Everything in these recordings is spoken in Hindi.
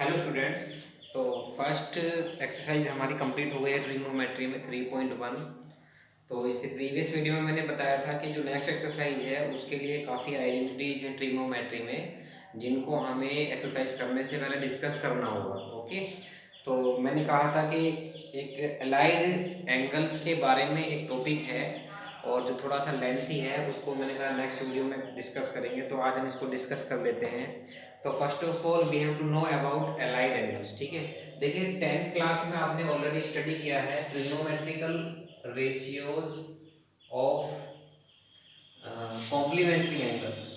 Hello students. तो फर्स्ट एक्सरसाइज हमारी कंप्लीट हो गई है ट्रिग्नोमेट्री में 3.1। तो इससे प्रीवियस वीडियो में मैंने बताया था कि जो नेक्स्ट एक्सरसाइज है उसके लिए काफ़ी आइडेंटिटीज हैं ट्रिग्नोमेट्री में, जिनको हमें एक्सरसाइज करने से पहले डिस्कस करना होगा। ओके, तो मैंने कहा था कि एक अलाइड एंगल्स के बारे में एक टॉपिक है और जो थोड़ा सा लेंथी है उसको मैंने कहा नेक्स्ट वीडियो में डिस्कस करेंगे, तो आज हम इसको डिस्कस कर लेते हैं। तो first of all we have to know about allied angles. ठीक है, देखिए 10th क्लास में आपने ऑलरेडी स्टडी किया है trigonometrical ratios of complementary angles.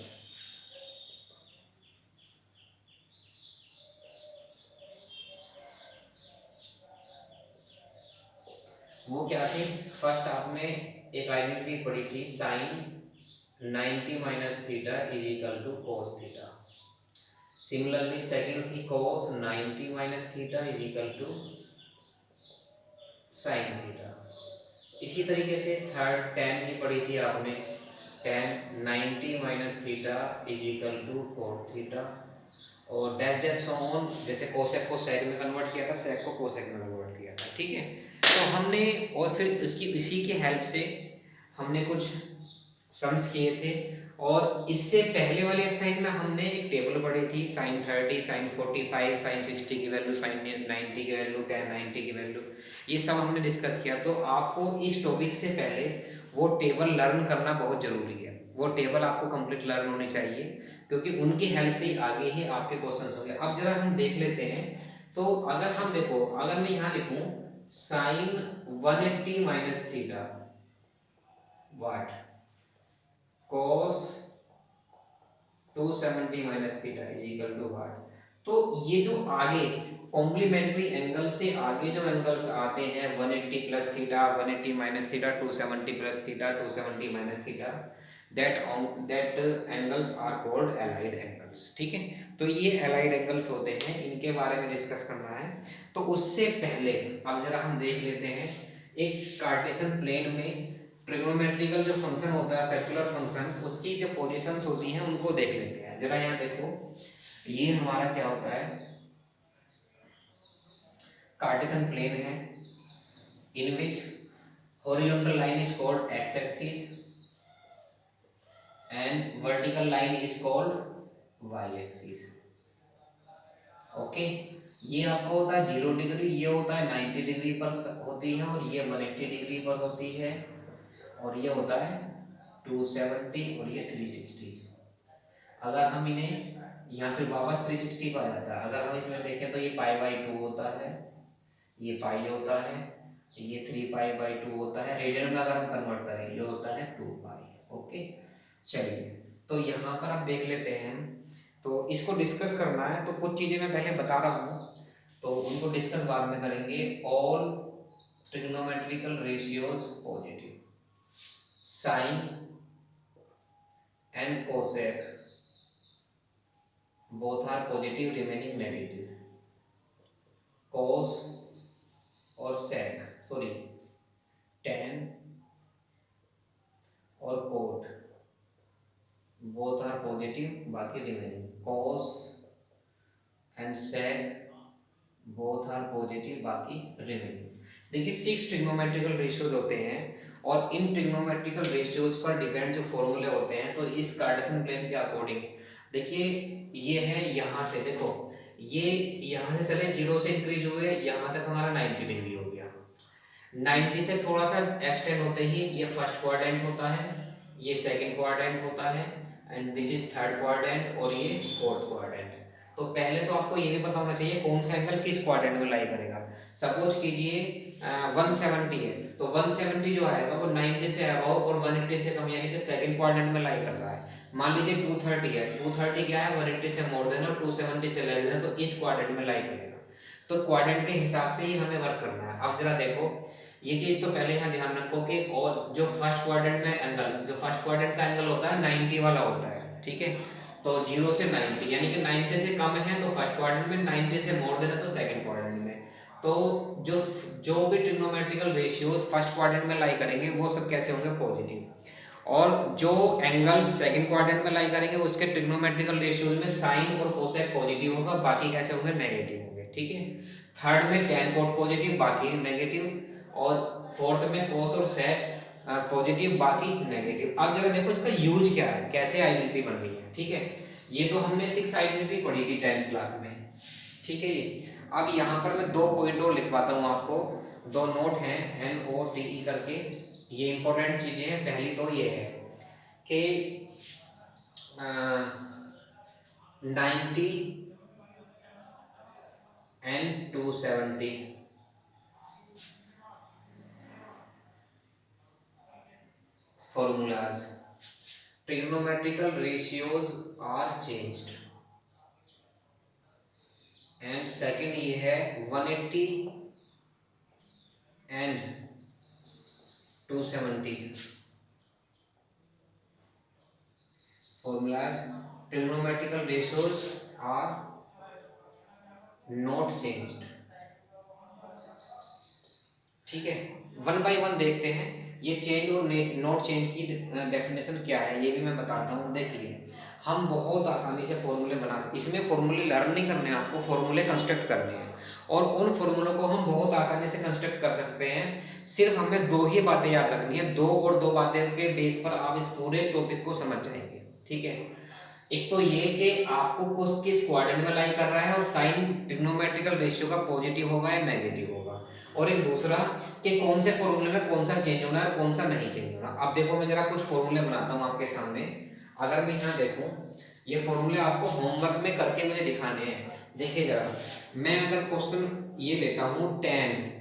वो क्या थी? फर्स्ट आपने एक आइडेंटिटी पढ़ी थी, sine 90 minus theta is equal to cos theta. Similarly second थी cos 90 minus theta is equal to sine theta. इसी तरीके से थर्ड टेन की पढ़ी थी आपने, tan 90 minus theta is equal to cot theta. और डैश डैश सो ऑन, जैसे कोसेक को सेक में कन्वर्ट किया था, सेक को कोसेक में कन्वर्ट किया था। ठीक है, तो हमने और फिर इसकी इसी के हेल्प से हमने कुछ सम्स किए थे। और इससे पहले वाले असाइन में हमने एक टेबल पढ़ी थी, साइन 30, साइन 45, साइन 60 की वैल्यू, साइन 90 की वैल्यू, टेन 90 की वैल्यू, ये सब हमने डिस्कस किया। तो आपको इस टॉपिक से पहले वो टेबल लर्न करना बहुत ज़रूरी है। वो टेबल आपको कंप्लीट लर्न होनी चाहिए, क्योंकि उनकी हेल्प से ही आगे ही आपके क्वेश्चन होंगे। अब जरा हम देख लेते हैं। तो अगर हम देखो, अगर मैं यहाँ लिखूँ sine 180 minus theta what cos 270 minus theta is equal to what. तो ये जो आगे कॉम्प्लीमेंट्री एंगल से आगे जो एंगल्स आते हैं 180 plus theta, 180 minus theta, 270 plus theta, 270 minus theta, that angles are called allied angles. ठीक है, तो ये एलाइड एंगल्स होते हैं, इनके बारे में डिस्कस करना है। तो उससे पहले अब जरा हम देख लेते हैं एक कार्टेशियन प्लेन में ट्रिग्नोमेट्रिकल जो फंक्शन होता है, सर्कुलर फंक्शन, उसकी जो पोजीशंस होती हैं उनको देख लेते हैं। जरा यहाँ देखो, ये हमारा क्या होता है, कार्टेशियन प्लेन है in which horizontal line is called X axis and vertical line is called Y axis. Okay, ये आपका होता है 0 डिग्री, ये होता है 90 डिग्री पर होती है, और ये 180 डिग्री पर होती है, और ये होता है 270 और ये 360। अगर हम इन्हें यहाँ फिर वापस 360 पर आ जाता है। अगर हम इसमें देखें तो ये पाई/2 होता है, ये पाई होता है, ये 3 पाई/2 होता है। रेडियन में अगर हम कन्वर्ट करें ये होता है 2 पाई। ओके, चलिए, तो यहाँ पर आप देख लेते हैं। तो इसको डिस्कस करना है, तो कुछ चीज़ें मैं पहले बता रहा हूँ, तो उनको डिस्कस बाद में करेंगे। All trigonometrical ratios positive, sine and cosec both are positive remaining negative, cos और sec सॉरी tan और cot both are positive, बाकी remaining cos and sec both are positive, बाकी remaining। देखिए 6 ट्रिग्नोमेट्रिकल रेशियोज होते हैं, और इन ट्रिग्नोमेट्रिकल रेशियोज पर डिपेंड जो फॉर्मूले होते हैं। तो इस कार्टेशियन प्लेन के अकॉर्डिंग देखिए, ये है यहाँ से, देखो ये यहाँ से चले 0 से इंक्रीज हुए, यहाँ तक हमारा 90 डिग्री हो गया। 90 से थोड़ा सा एक्सटेंड होते ही ये फर्स्ट क्वाड्रेंट होता है, ये सेकंड क्वाड्रेंट होता है, and this is third quadrant, और ये फोर्थ क्वाड्रेंट। तो पहले तो आपको ये भी पता होना चाहिए कौन सा एंगल किस क्वाड्रेंट में लाई करेगा। सपोज कीजिए 170 है, तो 170 जो आएगा वो 90 से अबव और 180 से कम, यानी कि सेकंड क्वाड्रेंट में लाई कर रहा है। मान लीजिए 230 है, 230 क्या है, 180 से मोर देन और 270 से लेस देन, तो इस क्वाड्रेंट में लाई करेगा। तो क्वाड्रेंट के हिसाब से ही हमें वर्क करना है। अब जरा देखो, ये चीज तो पहले यहाँ ध्यान रखो कि और जो फर्स्ट क्वाड्रेंट में एंगल, जो फर्स्ट क्वाड्रेंट का एंगल होता है 90 वाला होता है। ठीक है, तो 0 से 90, यानी कि 90 से कम है तो फर्स्ट क्वाड्रेंट में, 90 से मोर देन है तो सेकंड क्वाड्रेंट में। तो जो जो भी ट्रिग्नोमेट्रिकल रेशियोज फर्स्ट क्वाड्रेंट में लाई करेंगे वो सब कैसे होंगे, पॉजिटिव। और जो एंगल्स सेकंड क्वाड्रेंट में लाई करेंगे उसके ट्रिग्नोमेट्रिकल रेशियोज में साइन और कोसेक पॉजिटिव होगा, बाकी कैसे होंगे, नेगेटिव होंगे। ठीक है, थर्ड में टेन कोट पॉजिटिव बाकी नेगेटिव, और फोर्थ में कोस और सेक पॉजिटिव बाकी नेगेटिव। अब जरा देखो इसका यूज क्या है, कैसे आइडेंटिटी बन रही है। ठीक है, ये तो हमने 6 आइडेंटिटी पढ़ी थी 10th क्लास में। ठीक है जी, अब यहाँ पर मैं 2 पॉइंट और लिखवाता हूँ आपको, 2 नोट हैं NOTE करके, ये इंपॉर्टेंट चीजें हैं। पहली तो ये है कि 90 and 270 formulas, trigonometrical ratios are changed, and second ये है 180 and 270 formulas, trigonometrical ratios are not changed। ठीक है, वन बाय वन देखते हैं ये चेंज और नोट चेंज की डेफिनेशन क्या है, ये भी मैं बताता हूँ। देखिए, हम बहुत आसानी से फॉर्मूले बना सकते, इसमें फॉर्मूले लर्न नहीं करने हैं आपको, फॉर्मूले कंस्ट्रक्ट करने हैं, और उन फॉर्मूलों को हम बहुत आसानी से कंस्ट्रक्ट कर सकते हैं। सिर्फ हमें 2 ही बातें याद रखनी है, 2 और 2 बातें के बेस पर आप इस पूरे टॉपिक को समझ जाएंगे। ठीक है, एक तो ये कि आपको किस क्वाड्रेंट में लाई कर रहा है और साइन ट्रिग्नोमेट्रिकल रेशियो का पॉजिटिव होगा या नेगेटिव होगा, और एक दूसरा कि कौन से फॉर्मूले में कौन सा चेंज होना है और कौन सा नहीं चेंज होना। अब देखो, मैं जरा कुछ फॉर्मूले बनाता हूँ आपके सामने। अगर मैं यहाँ देखूँ, ये फॉर्मूले आपको होमवर्क में करके मुझे दिखाने हैं। देखिए जरा, मैं अगर क्वेश्चन ये लेता हूँ 10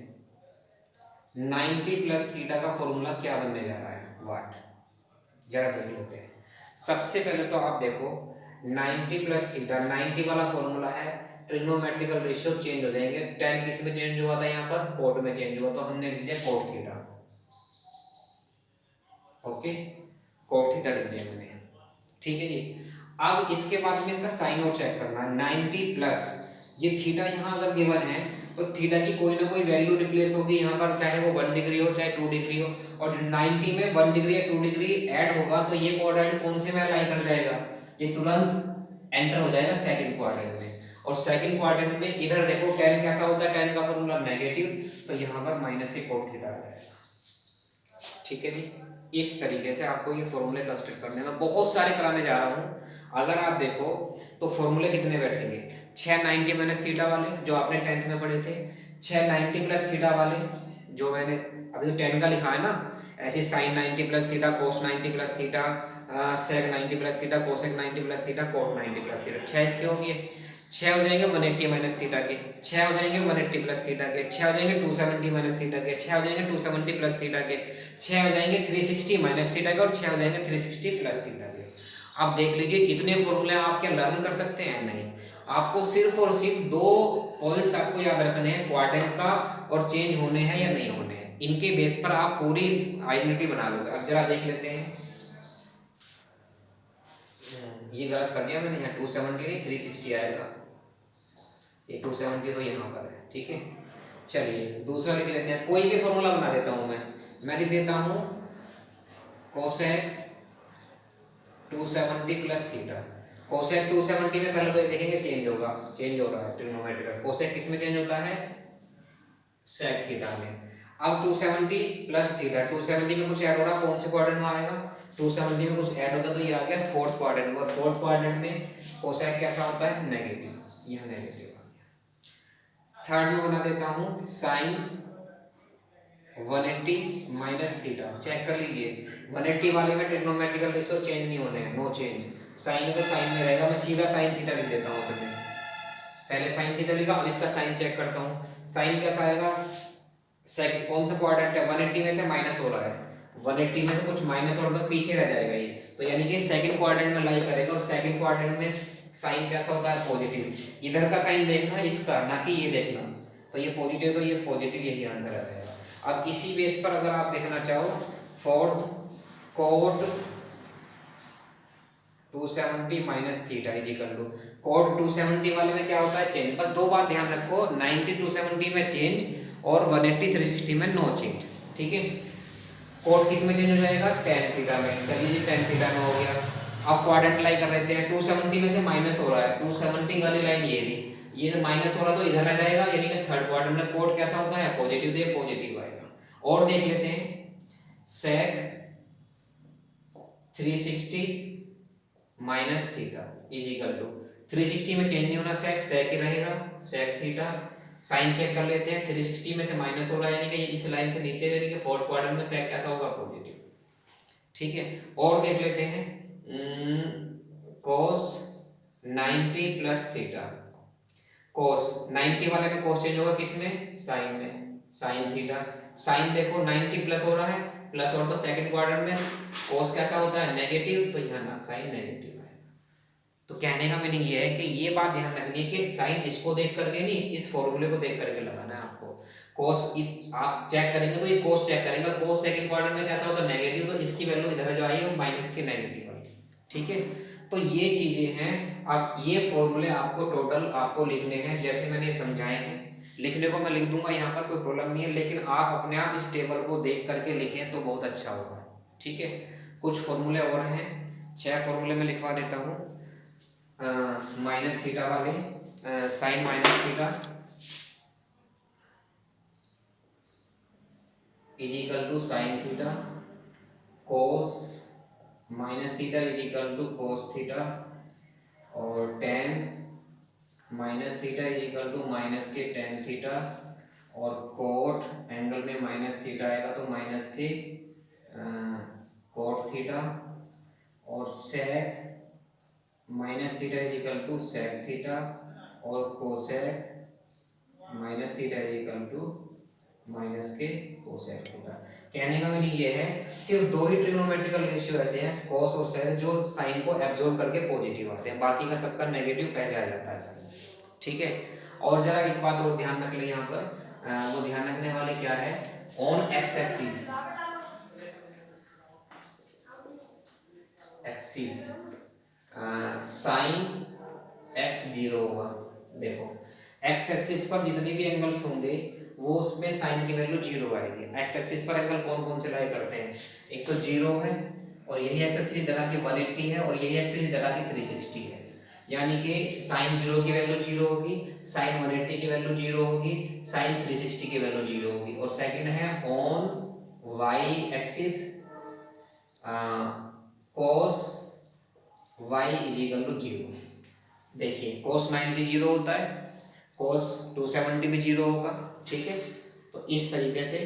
90 प्लस थीटा का फॉर्मूला क्या बनने जा रहा है, वाट, जरा देख लेते हैं। सबसे पहले तो आप देखो 90 प्लस थीटा, 90 वाला फॉर्मूला है, ट्रिग्नोमेट्रिकल रेशियो चेंज हो जाएंगे। 10 किस में चेंज हुआ था, यहाँ पर कोट में चेंज हुआ, तो हमने लिख दिया cot theta. Okay, cot theta लिख दिया मैंने। ठीक है जी, अब इसके बाद में इसका साइन और चेक करना। 90 प्लस ये थीटा यहाँ अगर गिवन है तो थीटा की कोई ना कोई वैल्यू रिप्लेस होगी यहाँ पर, चाहे वो 1 डिग्री हो चाहे 2 डिग्री हो, और 90 में 1 डिग्री या 2 डिग्री ऐड होगा तो ये क्वाड्रेंट कौन से में अलाइन कर जाएगा, ये तुरंत एंटर हो जाएगा सेकंड क्वाड्रेंट में। और सेकंड क्वाड्रेंट में इधर देखो tan कैसा होता है, tan का फॉर्मूला नेगेटिव, तो यहाँ पर माइनस ही कोट थीटा आ जाएगा। ठीक है जी, इस तरीके से आपको ये फॉर्मूले कंस्ट्रक्ट करने में बहुत सारे कराने जा रहा हूँ। अगर आप देखो तो फॉर्मूले कितने बैठेंगे, 6 90 माइनस थीटा वाले जो आपने 10th में पढ़े थे, 6 90 प्लस थीटा वाले जो मैंने अभी तो 10 का लिखा है ना, ऐसे sine 90 plus theta, cos 90 plus theta, sec 90 plus theta, cosec 90 plus theta, cot 90 plus theta, 6 इसके हो गए। 6 हो जाएंगे 180 माइनस थीटा के, 6 हो जाएंगे 180 प्लस थीटा के, 6 हो जाएंगे 270 माइनस थीटा के, 6 हो जाएंगे 270 प्लस थीटा के, 6 हो जाएंगे 360 माइनस थीटा के, और 6 हो जाएंगे 360 प्लस थीटा के। अब देख लीजिए, इतने फॉर्मूले आप क्या लर्न कर सकते हैं, नहीं। आपको सिर्फ और सिर्फ 2 पॉइंट्स आपको याद रखने हैं, क्वाड्रेंट का और चेंज होने हैं या नहीं होने हैं, इनके बेस पर आप पूरी आइडेंटिटी बना लोगे। अब जरा देख लेते हैं, ये गलत कर दिया मैंने, यहाँ 270 नहीं 360 आएगा, ये 270 तो यहाँ पर है। ठीक है, चलिए दूसरा लिख लेते हैं, कोई भी फॉर्मूला बना देता हूँ मैं लिख देता हूँ कोसेक 270 प्लस थीटा। कोसेक 270 में पहले तो देखेंगे चेंज होगा, चेंज हो रहा है ट्रिग्नोमेट्रिकल। कोसेक किस में चेंज होता है, सेक थीटा में। अब 270 प्लस थीटा, 270 में कुछ ऐड हो रहा, कौन से क्वाड्रेंट में आएगा, 270 में कुछ ऐड होगा तो ये आ गया फोर्थ क्वाड्रेंट में, और फोर्थ क्वाड्रेंट में कोसेक कैसा होता है, नेगेटिव, यह नेगेटिव आ गया। थर्ड में बना देता हूँ साइन 180 माइनस थीटा, चेक कर लीजिए 180 वाले में ट्रिग्नोमेट्रिकल रेशियो चेंज नहीं होने हैं, नो चेंज, साइन तो साइन में रहेगा। मैं सीधा साइन थीटा लिख देता हूँ, उसमें पहले साइन थीटा लिखा, अब इसका साइन चेक करता हूँ। साइन कैसा आएगा, सेकंड कौन सा क्वाड्रेंट है, 180 में से माइनस हो रहा है, 180 में से कुछ माइनस हो रहा है, पीछे रह जाएगा ये, तो यानी कि सेकंड क्वाड्रेंट में लाई करेगा, और सेकंड क्वाड्रेंट में साइन कैसा होता है, पॉजिटिव। इधर का साइन देखना इसका, ना कि ये देखना, तो ये पॉजिटिव, तो ये पॉजिटिव, यही आंसर आ जाएगा। अब इसी बेस पर अगर आप देखना चाहो, fourth cot 270 minus theta is equal to, cot 270 वाले में क्या होता है, चेंज। बस 2 बात ध्यान रखो, 90 270 में चेंज और 180 360 में नो चेंज। ठीक है, कोट किस में चेंज हो जाएगा, टेन थीटा में। चलिए जी टेन थीटा में हो गया। अब क्वाड्रेंट लाई कर लेते हैं, 270 में से माइनस हो रहा है, 270 वाली लाइन ये थी, ये माइनस हो रहा तो इधर आ जाएगा, यानी कि थर्ड क्वाड्रेंट में कोट कैसा होता है, पॉजिटिव दे पॉजिटिव आएगा। और देख लेते हैं, sec 360 minus theta is equal to 360 में चेंज नहीं होना, सेक ही रहेगा, सेक थीटा। साइन चेक कर लेते हैं, 360 में से माइनस हो रहा है, यानी कि इस लाइन से नीचे, यानी कि फोर्थ क्वाड्रेंट में सेक कैसा होगा, पॉजिटिव। ठीक है, और देख लेते हैं, cos 90 प्लस थीटा। cos 90 वाले में cos चेंज होगा किसमें, साइन में, साइन थीटा। साइन देखो 90 प्लस हो रहा है, प्लस और तो सेकंड क्वाड्रेंट में cos कैसा होता है, नेगेटिव, तो यहाँ साइन नेगेटिव है। तो कहने का मीनिंग ये है कि ये बात ध्यान रखनी है कि साइन इसको देख करके नहीं, इस फॉर्मूले को देख करके लगाना है आपको। cos आप चेक करेंगे तो ये cos चेक करेंगे, और cos सेकंड क्वाड्रेंट में कैसा होता है, नेगेटिव, तो इसकी वैल्यू इधर जो आई है वो माइनस के नेगेटिव आई। ठीक है, तो ये चीजें हैं। अब ये फॉर्मूले आपको टोटल आपको लिखने हैं, जैसे मैंने ये समझाए हैं, लिखने को मैं लिख दूंगा, यहाँ पर कोई प्रॉब्लम नहीं है, लेकिन आप अपने आप इस टेबल को देख करके लिखें तो बहुत अच्छा होगा। ठीक है, कुछ फॉर्मूले और हैं, 6 फॉर्मूले में लिखवा देता हूँ। माइनस थीटा वाले, sine minus theta is equal to sine theta, cos minus theta is equal to cos theta, और tan minus theta is equal to minus के टेन थीटा, और कोट एंगल में माइनस थीटा आएगा तो माइनस के कोट थीटा, और sec minus theta is equal to sec theta, और cosec minus theta is equal to minus के कोसेक थीटा। कहने का मीनिंग ये है, सिर्फ दो ही ट्रिग्नोमेट्रिकल रेशियो ऐसे हैं, कोस और सेक, जो साइन को एब्जॉर्ब करके पॉजिटिव आते हैं, बाकी का सबका नेगेटिव पहले आ जाता है साइन। ठीक है, और जरा एक बात और ध्यान रख ले यहाँ पर, वो ध्यान रखने वाले क्या है, on x axis, axis sine x zero होगा। देखो एक्स एक्सिस पर जितने भी एंगल्स होंगे वो उसमें साइन की वैल्यू जीरो आएगी। एक्स एक्सिस पर एंगल कौन कौन से लाई करते हैं, एक तो जीरो है, और यही एक्स एक्सिस धरा की 180 है, और यही एक्सिस धरा की 360 है, यानी कि साइन जीरो की वैल्यू जीरो होगी, साइन 180 की वैल्यू जीरो होगी, साइन 360 की वैल्यू जीरो होगी। और सेकंड है on y axis cos y is equal to zero. देखिए cos 90 जीरो होता है, cos 270 भी जीरो होगा। ठीक है, तो इस तरीके से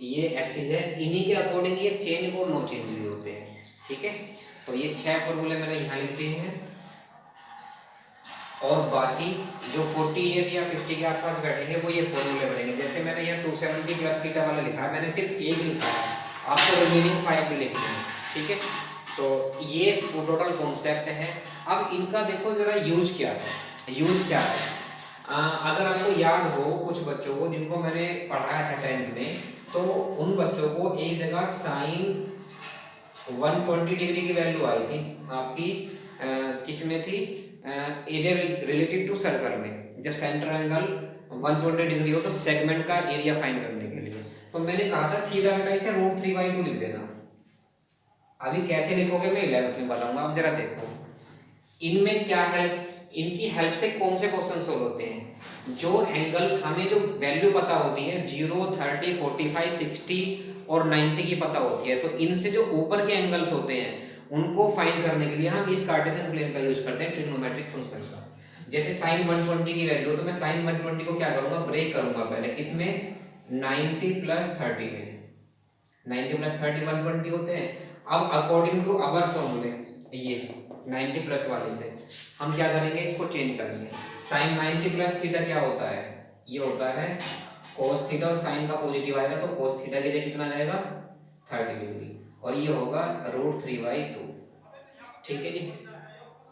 ये एक्सिस है, इन्हीं के अकॉर्डिंग ये चेंज और नो चेंज भी होते हैं। ठीक है, तो ये 6 फॉर्मूले मैंने यहाँ लिख दिए हैं, और बाकी जो 48 या 50 के आसपास बैठेंगे वो ये फॉर्मूले बनेंगे। जैसे मैंने यहाँ 270 प्लस थीटा वाला लिखा है, मैंने सिर्फ एक लिखा है, आपको रिमेनिंग 5 भी लिखने हैं। ठीक है, तो ये टोटल कॉन्सेप्ट है। अब इनका देखो जरा यूज क्या है, यूज क्या है। अगर आपको याद हो कुछ बच्चों को जिनको मैंने पढ़ाया था 10th में, तो उन बच्चों को एक जगह साइन 120 डिग्री की वैल्यू आई थी आपकी, किस में थी, एरिया रिलेटेड टू सर्कल में, जब सेंटर एंगल 120 डिग्री हो तो सेगमेंट का एरिया फाइंड करने के लिए। तो मैंने कहा था सीधा बेटा इसे √3/2 लिख देना। अभी कैसे लिखोगे मैं 11th में बताऊंगा, आप जरा देखो इनमें क्या हेल्प, इनकी हेल्प से कौन से क्वेश्चन सोल्व होते हैं। जो एंगल्स हमें जो वैल्यू पता होती है 0, 30, 45, 60 और 90 की पता होती है, तो इनसे जो ऊपर के एंगल्स होते हैं उनको फाइंड करने के लिए हम इस कार्टेशियन प्लेन का यूज करते हैं, ट्रिग्नोमेट्रिक फंक्शन का। जैसे साइन 120 की वैल्यू, तो मैं साइन 120 को क्या करूंगा, ब्रेक करूंगा पहले किसमें, 90 प्लस 30 में। 90 प्लस 30 120 होते हैं। अब अकॉर्डिंग टू अवर फॉर्मूले ये 90 प्लस वाले से हम क्या करेंगे, इसको चेंज करेंगे। साइन 90 प्लस थीटा क्या होता है, ये होता है कोस थीटा, और साइन का पॉजिटिव आएगा तो कोस थीटा की जगह कितना जाएगा, 30 डिग्री, और ये होगा √3/2। ठीक है जी,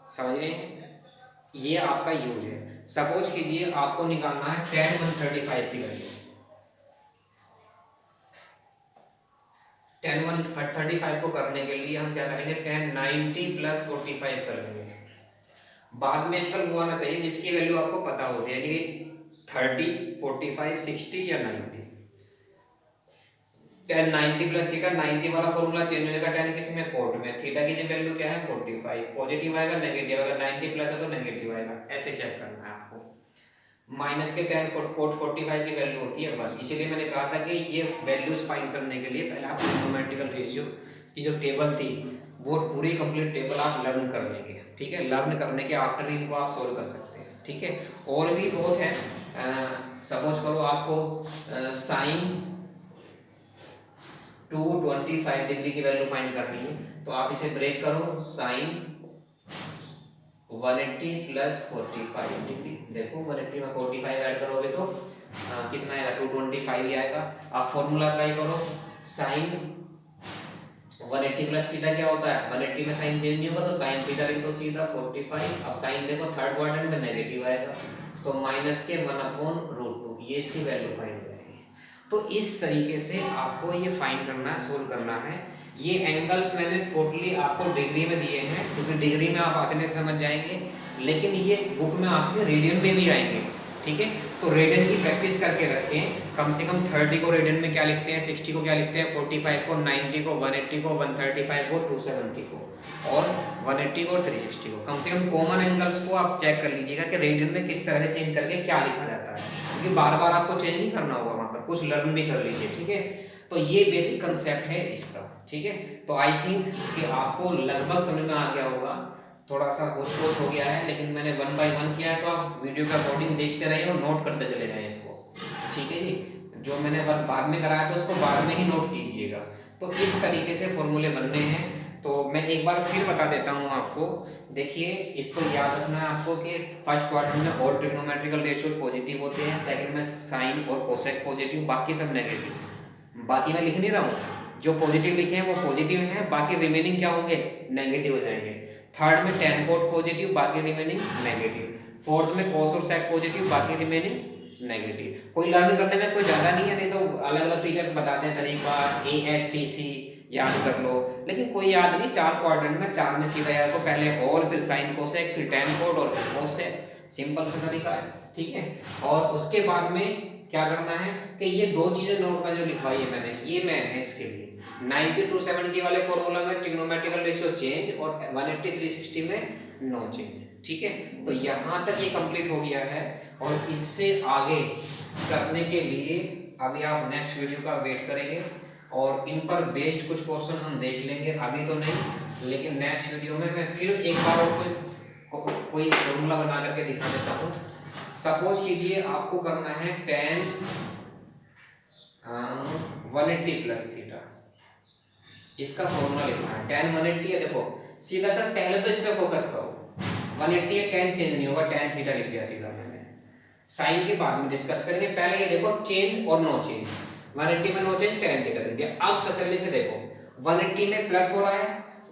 समझ गए। ये आपका यूज है। सपोज कीजिए आपको निकालना है tan 135 की वैल्यू। tan 135 को करने के लिए हम क्या करेंगे, tan 90 प्लस 45 कर लेंगे। बाद में एंगल वो आना चाहिए जिसकी वैल्यू आपको पता होती है, यानी 30, 45, 60 या 90। tan 90 प्लस थीटा, 90 वाला फॉर्मूला चेंज होने का, tan किस में, कोट में, थीटा की जो वैल्यू क्या है 45, पॉजिटिव आएगा नेगेटिव आएगा, 90 प्लस है तो नेगेटिव आएगा, ऐसे चेक करना है आपको। माइनस के tan कोट 45 की वैल्यू होती है 1, इसीलिए मैंने कहा था कि ये वैल्यूज फाइंड करने के लिए पहले आप ट्रिग्नोमेट्रिकल रेशियो की जो टेबल थी वो पूरी कंप्लीट टेबल आप लर्न कर लेंगे, ठीक है। लर्न करने के आफ्टर ही इनको आप सोल्व कर सकते हैं, ठीक है। और भी बहुत है, सपोज करो आपको साइन 225 डिग्री की वैल्यू फाइंड करनी है, तो आप इसे ब्रेक करो, साइन 180 प्लस 45 डिग्री, देखो 180 में 45 ऐड करोगे तो कितना आएगा, 225 ही आएगा। आप फॉर्मूला अप्लाई करो, साइन 180 प्लस थीटा क्या होता है, 180 में साइन चेंज नहीं होगा तो साइन थीटा लिख दो सीधा 45। अब साइन देखो थर्ड क्वाड्रेंट में नेगेटिव आएगा तो माइनस के 1/√2, ये इसकी वैल्यू फाइंड करेंगे। तो इस तरीके से आपको ये फाइंड करना है, सोल्व करना है। ये एंगल्स मैंने टोटली आपको डिग्री में दिए हैं क्योंकि डिग्री में आप आसानी से समझ जाएंगे, लेकिन ये बुक में आपके रेडियन में भी आएंगे, ठीक है। तो रेडियन की प्रैक्टिस करके रखें, कम से कम 30 को रेडियन में क्या लिखते हैं, 60 को क्या लिखते हैं, 45 को, 90 को, 180 को, 135 को, 270 को, और 180 को और 360 को। कम से कम कॉमन एंगल्स को आप चेक कर लीजिएगा कि रेडियन में किस तरह से चेंज करके क्या लिखा जाता है, क्योंकि बार बार आपको चेंज नहीं करना होगा, वहाँ पर कुछ लर्न भी कर लीजिए, ठीक है। तो ये बेसिक कंसेप्ट है इसका, ठीक है। तो आई थिंक कि आपको लगभग समझ में आ गया होगा, थोड़ा सा होच पोच हो गया है, लेकिन मैंने 1 बाय 1 किया है, तो आप वीडियो का अकॉर्डिंग देखते रहिए और नोट करते चले जाएं इसको, ठीक है जी। जो मैंने वर्क बाद में कराया था उसको बाद में ही नोट कीजिएगा। तो इस तरीके से फॉर्मूले बनने हैं। तो मैं एक बार फिर बता देता हूँ आपको, देखिए इसको याद रखना है आपको कि फर्स्ट क्वाड्रेंट में ऑल ट्रिग्नोमेट्रिकल रेशियो पॉजिटिव होते हैं, सेकंड में साइन और कोसेक पॉजिटिव, बाकी सब नेगेटिव। बाकी मैं लिख नहीं रहा हूँ, जो पॉजिटिव लिखे हैं वो पॉजिटिव हैं, बाकी रिमेनिंग क्या होंगे, नेगेटिव हो जाएंगे। थर्ड में tan कोट पॉजिटिव, बाकी रिमेनिंग नेगेटिव। फोर्थ में cos और sec पॉजिटिव, बाकी रिमेनिंग नेगेटिव। कोई लर्न करने में कोई ज़्यादा नहीं है, नहीं तो अलग अलग टीचर्स बताते हैं तरीका, ASTC याद कर लो, लेकिन कोई याद नहीं, 4 क्वाड्रेंट में 4 में सीधा याद को, पहले ऑल, फिर साइन कोसेक, फिर tan कोट और फिर कोसेक, सिंपल सा तरीका है, ठीक है। और उसके बाद में क्या करना है कि ये दो चीज़ें नोट में जो लिखवाई है मैंने, ये मैं है इसके लिए 90 to 70 वाले फॉर्मूला में ट्रिग्नोमेट्रिकल रेशियो चेंज और 180 360 में नो चेंज, ठीक है। तो यहाँ तक ये कंप्लीट हो गया है, और इससे आगे करने के लिए अभी आप नेक्स्ट वीडियो का वेट करेंगे और इन पर बेस्ड कुछ क्वेश्चन हम देख लेंगे, अभी तो नहीं, लेकिन नेक्स्ट वीडियो में मैं फिर एक बार और कोई फॉर्मूला बना करके दिखा देता हूँ। सपोज कीजिए आपको करना है tan 180 प्लस थीटा, इसका फॉर्मूला लिखना है। tan 180 है, देखो सीधा सा पहले तो इस पे फोकस करो, 180 है, tan चेंज नहीं होगा, tan थीटा लिख दिया सीधा मैंने। साइन के बाद में डिस्कस करेंगे, पहले ये देखो चेंज और नो चेंज, 180 में नो चेंज, tan थीटा लिख दिया। अब तसल्ली से देखो 180 में प्लस हो रहा है,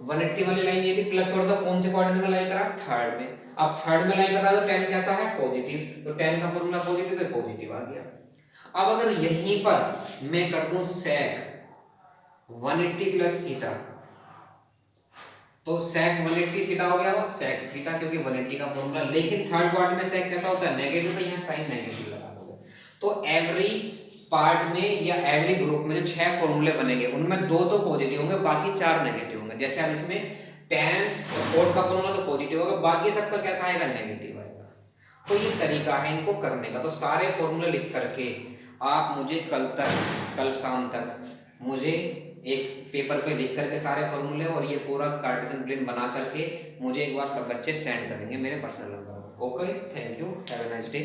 180 वाली लाइन ये भी प्लस हो रहा था, कौन से क्वाड्रेंट में लाई करा, थर्ड में। अब थर्ड में लाई करा तो tan कैसा है, पॉजिटिव, तो tan का फॉर्मूला पॉजिटिव है, पॉजिटिव आ गया। अब अगर यहीं पर मैं कर दूं sec 180 प्लस थीटा, तो sec 180 थीटा हो गया, वो sec थीटा, क्योंकि 180 का फॉर्मूला, लेकिन थर्ड पार्ट में sec कैसा होता है, नेगेटिव, तो यहाँ साइन नेगेटिव लगा दोगे। तो एवरी पार्ट में या एवरी ग्रुप में जो 6 फॉर्मूले बनेंगे उनमें 2 तो पॉजिटिव होंगे, बाकी 4 नेगेटिव होंगे। जैसे अब इसमें tan और कोट का फॉर्मूला तो पॉजिटिव होगा, बाकी सबका कैसा आएगा, नेगेटिव आएगा। तो ये तरीका है इनको करने का। तो सारे फॉर्मूले लिख करके आप मुझे कल शाम तक मुझे एक पेपर पे लिख करके सारे फॉर्मूले और ये पूरा कार्टेशियन प्लेन बना करके मुझे एक बार सब बच्चे सेंड करेंगे मेरे पर्सनल नंबर पर। Okay, thank you, have a nice day.